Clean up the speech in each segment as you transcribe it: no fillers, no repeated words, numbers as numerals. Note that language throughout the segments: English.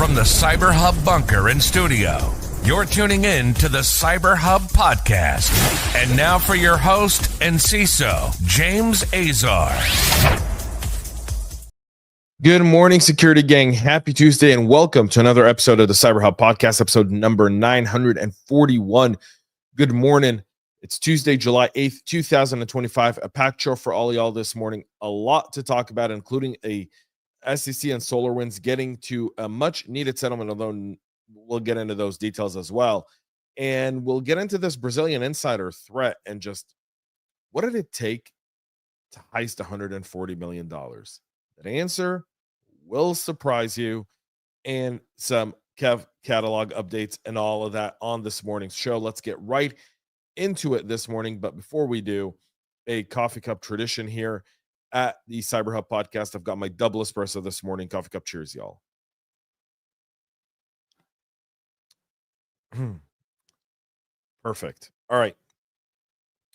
From the CyberHub bunker and studio, you're tuning in to the CyberHub Podcast. And now for your host and CISO, James Azar. Good morning, security gang. Happy Tuesday and welcome to another episode of the CyberHub Podcast, episode number 941. Good morning. It's Tuesday, July 8th, 2025. A packed show for all y'all this morning. A lot to talk about, including a SEC and SolarWinds getting to a much needed settlement, although we'll get into those details as well. And we'll get into this Brazilian insider threat and just what did it take to heist $140 million? That answer will surprise you, and some catalog updates and all of that on this morning's show. Let's get right into it this morning. But before we do, a coffee cup tradition here at the CyberHub Podcast. I've got my double espresso this morning. Coffee cup cheers, y'all. Perfect. All right.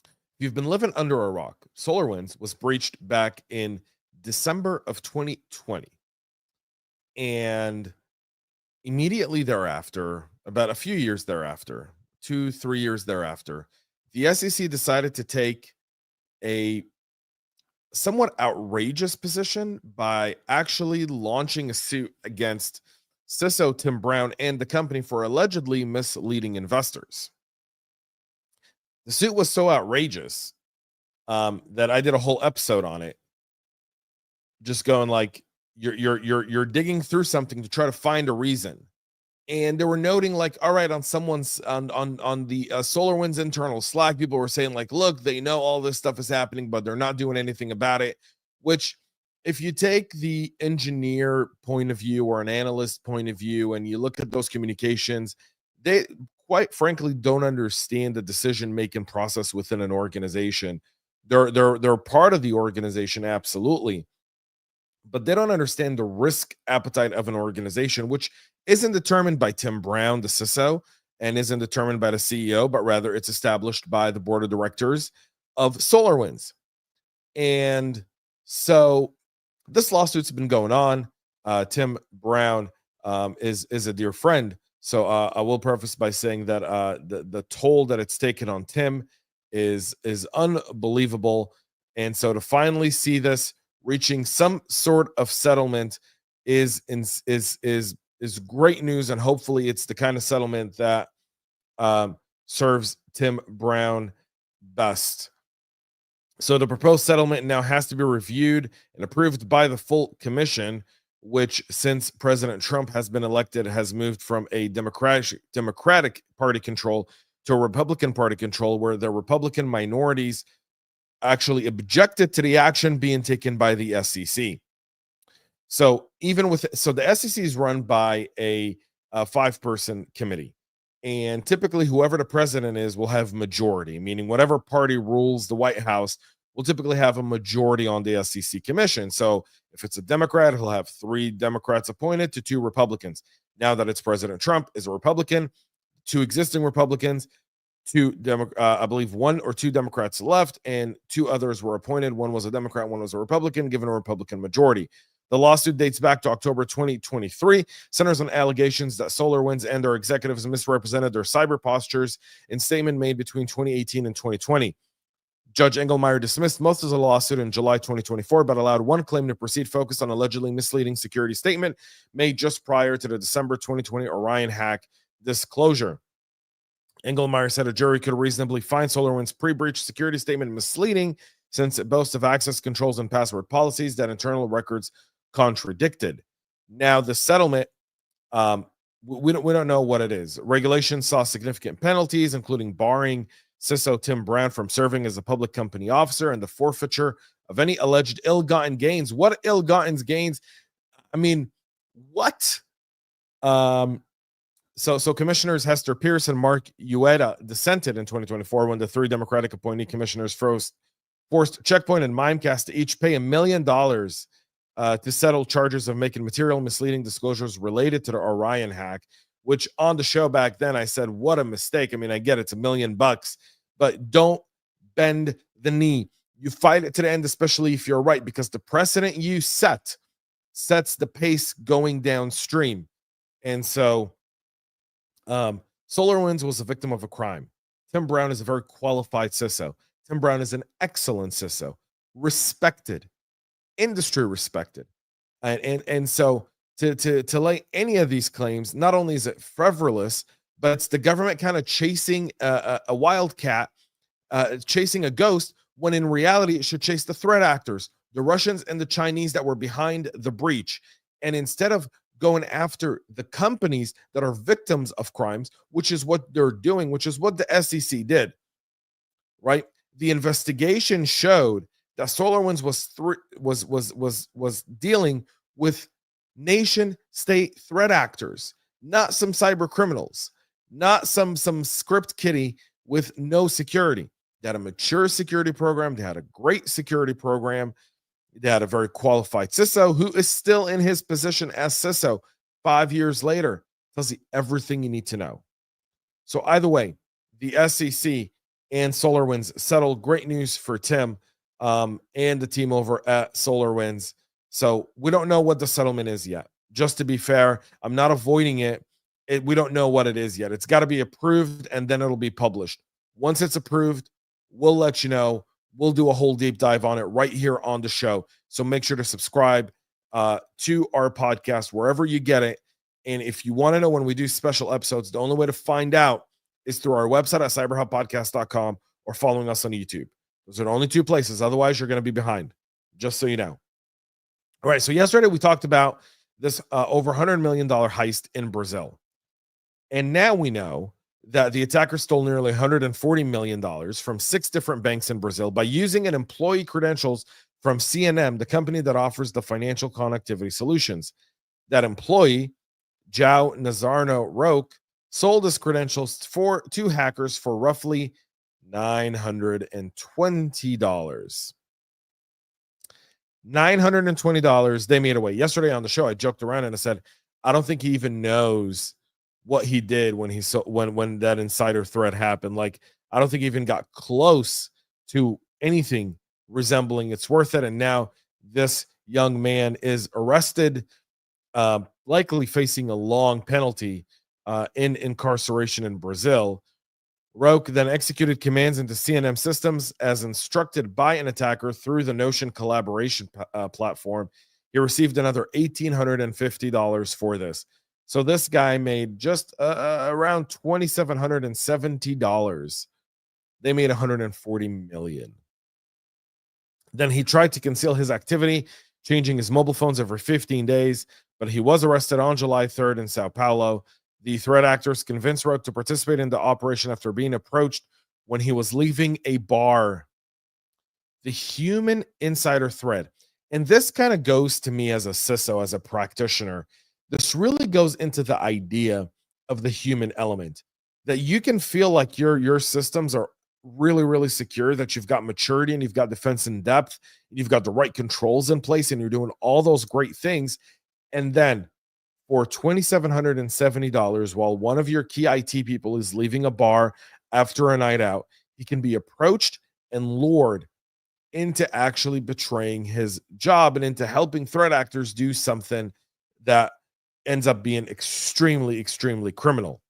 If you've been living under a rock, SolarWinds was breached back in December of 2020. And immediately thereafter, about a few years thereafter, 2-3 years thereafter, the SEC decided to take a somewhat outrageous position by actually launching a suit against CISO Tim Brown and the company for allegedly misleading investors. The suit was so outrageous that I did a whole episode on it, just going like, you're digging through something to try to find a reason. And they were noting like, all right, on someone's on the SolarWinds internal Slack, people were saying like, look, they know all this stuff is happening, but they're not doing anything about it. Which, if you take the engineer point of view or an analyst point of view, and you look at those communications, they quite frankly don't understand the decision-making process within an organization. They're part of the organization, absolutely, but they don't understand the risk appetite of an organization, which isn't determined by Tim Brown, the CISO, and isn't determined by the CEO, but rather it's established by the board of directors of SolarWinds. And so this lawsuit's been going on. Tim Brown is a dear friend. So I will preface by saying that the toll that it's taken on Tim is unbelievable. And so to finally see this reaching some sort of settlement is great news, and hopefully it's the kind of settlement that serves Tim Brown best. So the proposed settlement now has to be reviewed and approved by the full commission, which, since President Trump has been elected, has moved from a Democratic Party control to a Republican Party control, where the Republican minorities actually objected to the action being taken by the SEC. So the SEC is run by a 5-person committee, and typically whoever the president is will have majority, meaning whatever party rules the White House will typically have a majority on the SEC commission. So if it's a Democrat, he'll have 3 Democrats appointed to 2 Republicans. Now that it's President Trump is a Republican, 2 existing Republicans, I believe 1 or 2 Democrats left, and 2 others were appointed. One was a Democrat, one was a Republican, given a Republican majority. The lawsuit dates back to October 2023, centers on allegations that SolarWinds and their executives misrepresented their cyber postures in statement made between 2018 and 2020. Judge Engelmeyer dismissed most of the lawsuit in July 2024, but allowed one claim to proceed focused on allegedly misleading security statement made just prior to the December 2020 Orion hack disclosure. Engelmeyer said a jury could reasonably find SolarWinds' pre-breach security statement misleading, since it boasts of access controls and password policies that internal records contradicted. Now, the settlement, we don't know what it is. Regulations saw significant penalties, including barring CISO Tim Brown from serving as a public company officer and the forfeiture of any alleged ill-gotten gains. What ill-gotten gains? I mean, what? So Commissioners Hester Pierce and Mark Ueda dissented in 2024 when the 3 Democratic appointee commissioners forced Checkpoint and Mimecast to each pay $1 million to settle charges of making material misleading disclosures related to the Orion hack, which on the show back then I said, what a mistake. I mean, I get it's $1 million, but don't bend the knee. You fight it to the end, especially if you're right, because the precedent you sets the pace going downstream. And so SolarWinds was a victim of a crime. Tim Brown is a very qualified CISO. Tim Brown is an excellent CISO, respected, industry respected. And so to lay any of these claims, not only is it frivolous, but it's the government kind of chasing a wildcat, chasing a ghost, when in reality it should chase the threat actors, the Russians and the Chinese that were behind the breach. And instead of going after the companies that are victims of crimes, which is what they're doing, which is what the SEC did, right? The investigation showed that SolarWinds was dealing with nation state threat actors, not some cyber criminals, not some script kiddie with no security. They had a mature security program. They had a great security program. They had a very qualified CISO who is still in his position as CISO 5 years later. Tells you everything you need to know. So either way, the SEC and SolarWinds settled. Great news for Tim and the team over at SolarWinds. So we don't know what the settlement is yet. Just to be fair, I'm not avoiding it. We don't know what it is yet. It's got to be approved, and then it'll be published. Once it's approved, we'll let you know. We'll do a whole deep dive on it right here on the show. So make sure to subscribe to our podcast wherever you get it. And if you want to know when we do special episodes, the only way to find out is through our website at cyberhubpodcast.com or following us on YouTube. Those are the only two places. Otherwise, you're going to be behind, just so you know. All right, so yesterday we talked about this over $100 million heist in Brazil. And now we know that the attacker stole nearly $140 million from 6 different banks in Brazil by using an employee credentials from CNM, the company that offers the financial connectivity solutions. That employee, João Nazareno Roque, sold his credentials to hackers for roughly $920. $920 they made away. Yesterday on the show, I joked around and I said, I don't think he even knows what he did when when that insider threat happened. Like, I don't think he even got close to anything resembling it's worth it. And now this young man is arrested, likely facing a long penalty in incarceration in Brazil. Roque then executed commands into CNM systems as instructed by an attacker through the Notion collaboration platform. He received another $1,850 for this. So this guy made just around $2,770. They made $140 million. Then he tried to conceal his activity, changing his mobile phones every 15 days, but he was arrested on July 3rd in Sao Paulo. The threat actors convinced Roque to participate in the operation after being approached when he was leaving a bar. The human insider threat. And this kind of goes to me as a CISO, as a practitioner. This really goes into the idea of the human element, that you can feel like your systems are really, really secure, that you've got maturity and you've got defense in depth, and you've got the right controls in place, and you're doing all those great things. And then for $2,770, while one of your key IT people is leaving a bar after a night out, he can be approached and lured into actually betraying his job and into helping threat actors do something that ends up being extremely, extremely criminal.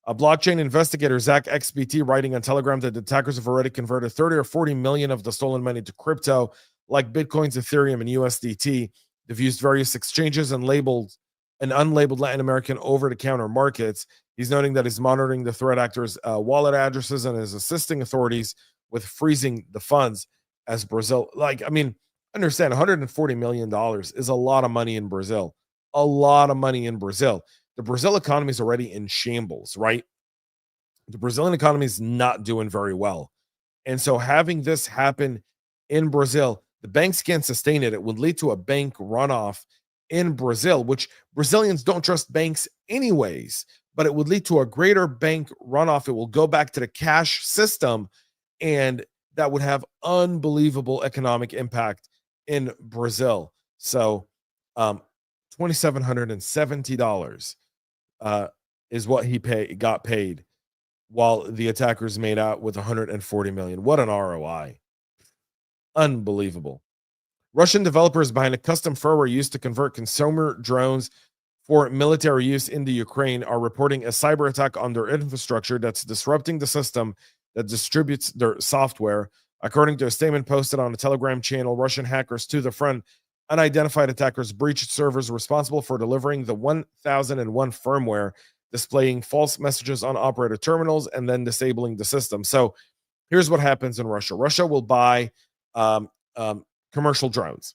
A blockchain investigator, Zach XBT, writing on Telegram that the attackers have already converted 30 or 40 million of the stolen money to crypto, like Bitcoins, Ethereum, and USDT. They've used various exchanges and unlabeled Latin American over-the-counter markets. He's noting that he's monitoring the threat actors' wallet addresses and is assisting authorities with freezing the funds as Brazil. Understand $140 million is a lot of money in Brazil. A lot of money in Brazil. The Brazil economy is already in shambles, right? The Brazilian economy is not doing very well. And so having this happen in Brazil, the banks can't sustain it. It would lead to a bank runoff in Brazil, which Brazilians don't trust banks anyways, but it would lead to a greater bank runoff. It will go back to the cash system, and that would have unbelievable economic impact in Brazil. So $2,770 is what he got paid, while the attackers made out with $140 million. What an ROI. Unbelievable. Russian developers behind a custom firmware used to convert consumer drones for military use in the Ukraine are reporting a cyber attack on their infrastructure that's disrupting the system that distributes their software. According to a statement posted on a Telegram channel, Russian hackers to the front, unidentified attackers breached servers responsible for delivering the 1001 firmware, displaying false messages on operator terminals and then disabling the system. So here's what happens in Russia. Russia will buy commercial drones.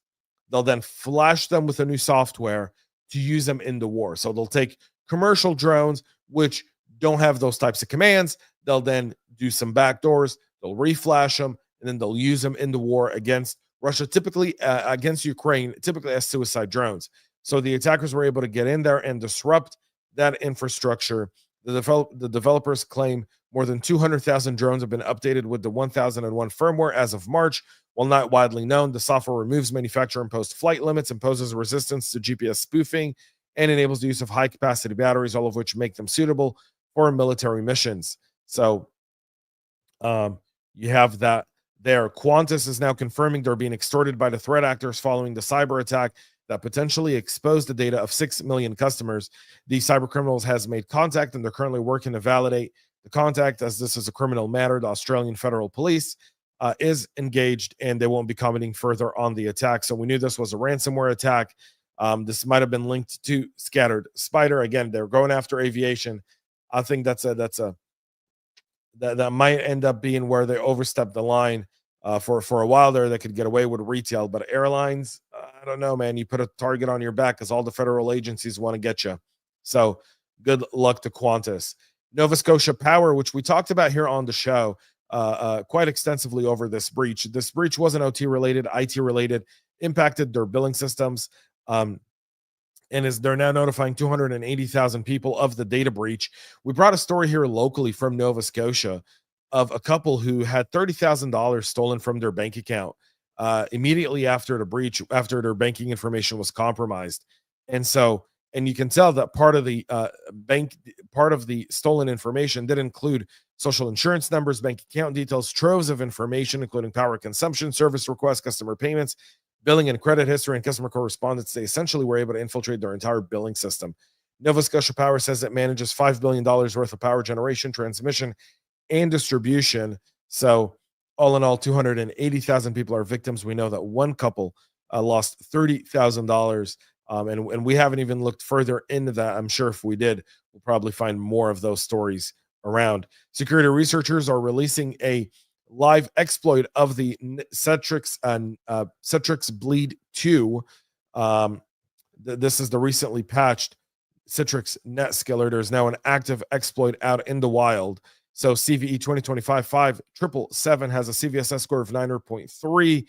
They'll then flash them with a new software to use them in the war. So they'll take commercial drones, which don't have those types of commands. They'll then do some backdoors. They'll reflash them, and then they'll use them in the war against Russia, typically against Ukraine, typically as suicide drones. So the attackers were able to get in there and disrupt that infrastructure. The developers claim more than 200,000 drones have been updated with the 1001 firmware as of March. While not widely known, the software removes manufacturer-imposed flight limits, imposes resistance to GPS spoofing, and enables the use of high-capacity batteries, all of which make them suitable for military missions. So you have that there. Quantis is now confirming they're being extorted by the threat actors following the cyber attack that potentially exposed the data of 6 million customers. The cyber criminals has made contact, and they're currently working to validate the contact, as this is a criminal matter. The Australian Federal Police is engaged, and they won't be commenting further on the attack. So we knew this was a ransomware attack. This might have been linked to Scattered Spider. Again, they're going after aviation. I think that might end up being where they overstep the line. For a while there, they could get away with retail, but airlines, I don't know, man. You put a target on your back because all the federal agencies want to get you. So good luck to Quantis. Nova Scotia Power, which we talked about here on the show quite extensively over this breach. This breach wasn't OT related, IT related, impacted their billing systems, and they're now notifying 280,000 people of the data breach. We brought a story here locally from Nova Scotia of a couple who had $30,000 stolen from their bank account immediately after the breach, after their banking information was compromised. And you can tell that part of the stolen information did include social insurance numbers, bank account details, troves of information, including power consumption, service requests, customer payments, billing and credit history, and customer correspondence. They essentially were able to infiltrate their entire billing system. Nova Scotia Power says it manages $5 billion worth of power generation, transmission, and distribution. So all in all, 280,000 people are victims. We know that one couple lost $30,000. And we haven't even looked further into that. I'm sure if we did, we'll probably find more of those stories around. Security researchers are releasing a live exploit of the Citrix and Citrix Bleed 2. This is the recently patched Citrix NetScaler. There's now an active exploit out in the wild. So CVE 2025-5777 has a CVSS score of 9.3.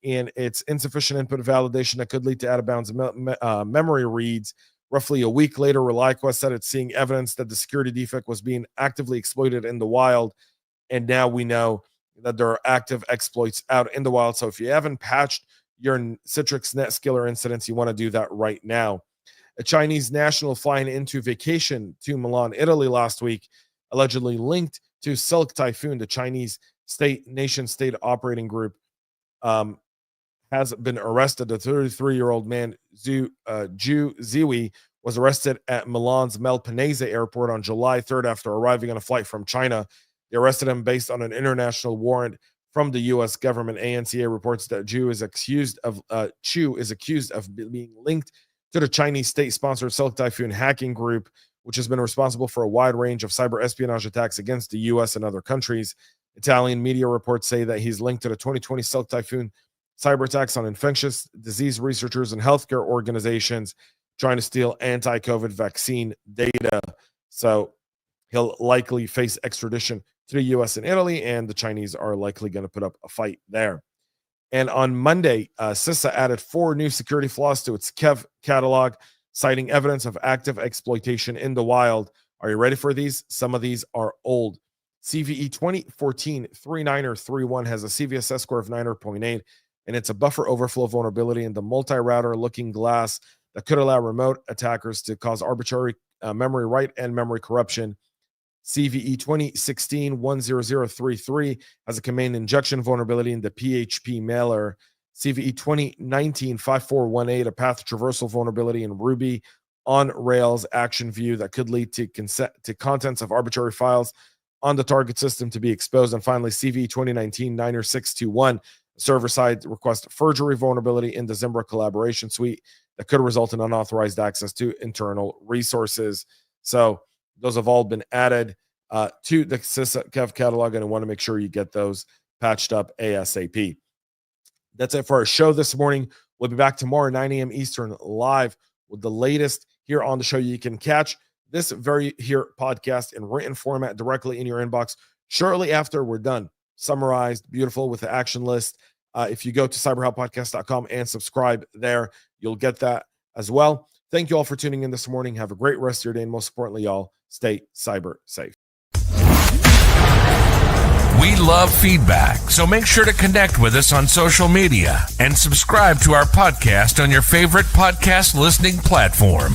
And it's insufficient input validation that could lead to out-of-bounds memory reads. Roughly a week later, ReliaQuest said it's seeing evidence that the security defect was being actively exploited in the wild. And now we know that there are active exploits out in the wild. So if you haven't patched your Citrix NetScaler incidents, you want to do that right now. A Chinese national flying into vacation to Milan, Italy last week, allegedly linked to Silk Typhoon, the Chinese nation-state operating group, has been arrested. The 33-year-old man, Zhu Ziwi, was arrested at Milan's Malpensa airport on July 3rd after arriving on a flight from China. They arrested him based on an international warrant from the U.S. government. ANCA reports that Chu is accused of being linked to the Chinese state-sponsored Silk Typhoon hacking group, which has been responsible for a wide range of cyber espionage attacks against the U.S. and other countries. Italian media reports say that he's linked to the 2020 Silk Typhoon cyber attacks on infectious disease researchers and healthcare organizations trying to steal anti-COVID vaccine data. So he'll likely face extradition to the U.S. and Italy, and the Chinese are likely going to put up a fight there. And on Monday, CISA added 4 new security flaws to its KEV catalog, citing evidence of active exploitation in the wild. Are you ready for these? Some of these are old. CVE 2014-39-31 has a CVSS score of 9.8, and it's a buffer overflow vulnerability in the multi-router looking glass that could allow remote attackers to cause arbitrary memory write and memory corruption. CVE 2016-10033 has a command injection vulnerability in the PHP mailer. CVE 2019-5418, a path traversal vulnerability in Ruby on-rails action view that could lead to contents of arbitrary files on the target system to be exposed. And finally, CV 2019-90621, server-side request forgery vulnerability in the Zimbra collaboration suite that could result in unauthorized access to internal resources. So those have all been added to the CyberHub Kev catalog, and I want to make sure you get those patched up ASAP. That's it for our show this morning. We'll be back tomorrow, 9 a.m. Eastern, live with the latest here on the show. You can catch this very here podcast in written format directly in your inbox shortly after we're done. Summarized, beautiful, with the action list. If you go to cyberhubpodcast.com and subscribe there, you'll get that as well. Thank you all for tuning in this morning. Have a great rest of your day, and most importantly, y'all, stay cyber safe. We love feedback, so make sure to connect with us on social media and subscribe to our podcast on your favorite podcast listening platform.